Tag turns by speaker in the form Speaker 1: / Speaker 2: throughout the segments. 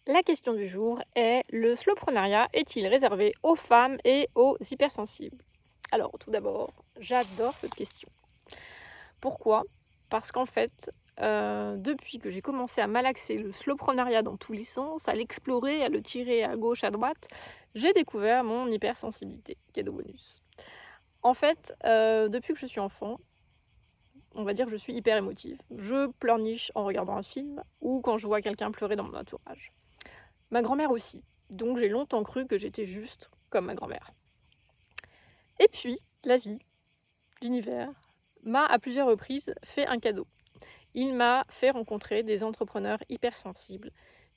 Speaker 1: La question du jour est: le slowprenariat est-il réservé aux femmes et aux hypersensibles? Alors, tout d'abord, j'adore cette question. Pourquoi? Parce qu'en fait, depuis que j'ai commencé à malaxer le slowprenariat dans tous les sens, à l'explorer, à le tirer à gauche, à droite, j'ai découvert mon hypersensibilité. Cadeau bonus. En fait, depuis que je suis enfant, on va dire que je suis hyper émotive. Je pleurniche en regardant un film ou quand je vois quelqu'un pleurer dans mon entourage. Ma grand-mère aussi, donc j'ai longtemps cru que j'étais juste comme ma grand-mère. Et puis, la vie, l'univers, m'a à plusieurs reprises fait un cadeau. Il m'a fait rencontrer des entrepreneurs hypersensibles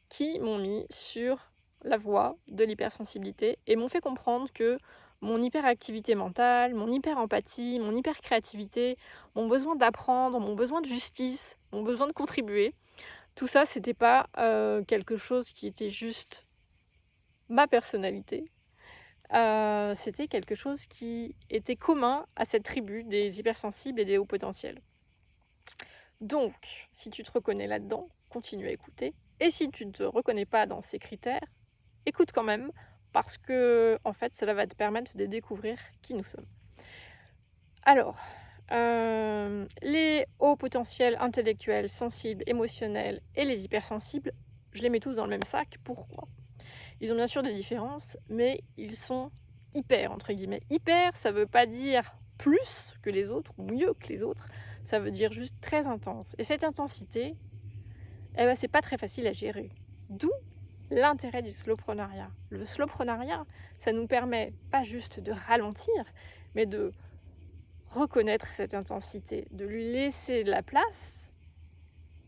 Speaker 1: qui m'ont mis sur la voie de l'hypersensibilité et m'ont fait comprendre que mon hyperactivité mentale, mon hyper-empathie, mon hyper-créativité, mon besoin d'apprendre, mon besoin de justice, mon besoin de contribuer, tout ça, c'était pas quelque chose qui était juste ma personnalité, c'était quelque chose qui était commun à cette tribu des hypersensibles et des hauts potentiels. Donc, si tu te reconnais là-dedans, continue à écouter. Et si tu ne te reconnais pas dans ces critères, écoute quand même, parce que en fait, cela va te permettre de découvrir qui nous sommes. Alors, les hauts potentiels intellectuels, sensibles, émotionnels et les hypersensibles, je les mets tous dans le même sac. Pourquoi? Ils ont bien sûr des différences, mais ils sont hyper, entre guillemets. Hyper, ça veut pas dire plus que les autres ou mieux que les autres, ça veut dire juste très intense. Et cette intensité, eh ben, c'est pas très facile à gérer. D'où l'intérêt du slowprenariat. Le slowprenariat, ça nous permet pas juste de ralentir, mais de reconnaître cette intensité, de lui laisser de la place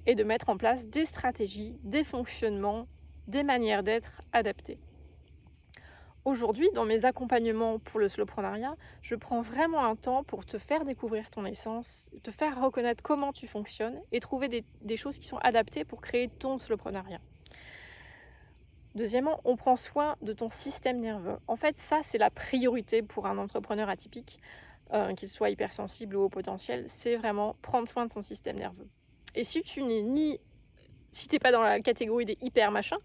Speaker 1: et de mettre en place des stratégies, des fonctionnements, des manières d'être adaptées. Aujourd'hui, dans mes accompagnements pour le slowprenariat, je prends vraiment un temps pour te faire découvrir ton essence, te faire reconnaître comment tu fonctionnes et trouver des choses qui sont adaptées pour créer ton slowprenariat. Deuxièmement, on prend soin de ton système nerveux. En fait, ça, c'est la priorité pour un entrepreneur atypique, qu'il soit hypersensible ou au potentiel, c'est vraiment prendre soin de son système nerveux. Et si tu n'es ni si t'es pas dans la catégorie des hyper machins,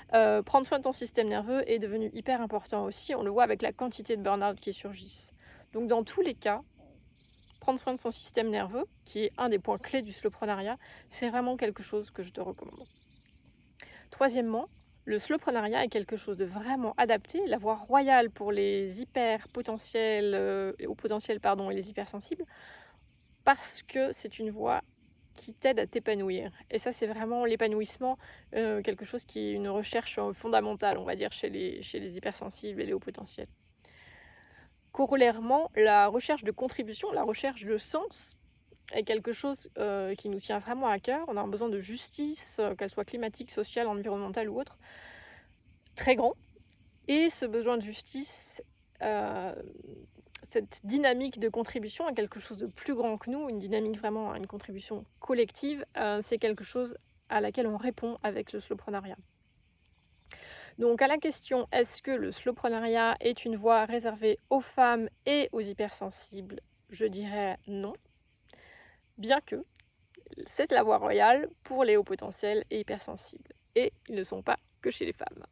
Speaker 1: prendre soin de ton système nerveux est devenu hyper important aussi. On le voit avec la quantité de burn-out qui surgissent. Donc dans tous les cas, prendre soin de son système nerveux, qui est un des points clés du slowprenariat, c'est vraiment quelque chose que je te recommande. Troisièmement, le slowprenariat est quelque chose de vraiment adapté, la voie royale pour les hyper potentiels, au potentiel pardon, et les hypersensibles, parce que c'est une voie qui t'aide à t'épanouir. Et ça, c'est vraiment l'épanouissement, quelque chose qui est une recherche fondamentale, on va dire, chez les hypersensibles et les hauts potentiels. Corollairement, la recherche de contribution, la recherche de sens est quelque chose qui nous tient vraiment à cœur. On a un besoin de justice, qu'elle soit climatique, sociale, environnementale ou autre, très grand. Et ce besoin de justice, cette dynamique de contribution à quelque chose de plus grand que nous, une dynamique vraiment à une contribution collective, c'est quelque chose à laquelle on répond avec le slowprenariat. Donc à la question: est-ce que le slowprenariat est une voie réservée aux femmes et aux hypersensibles? Je dirais non, bien que c'est la voie royale pour les hauts potentiels et hypersensibles. Et ils ne sont pas que chez les femmes.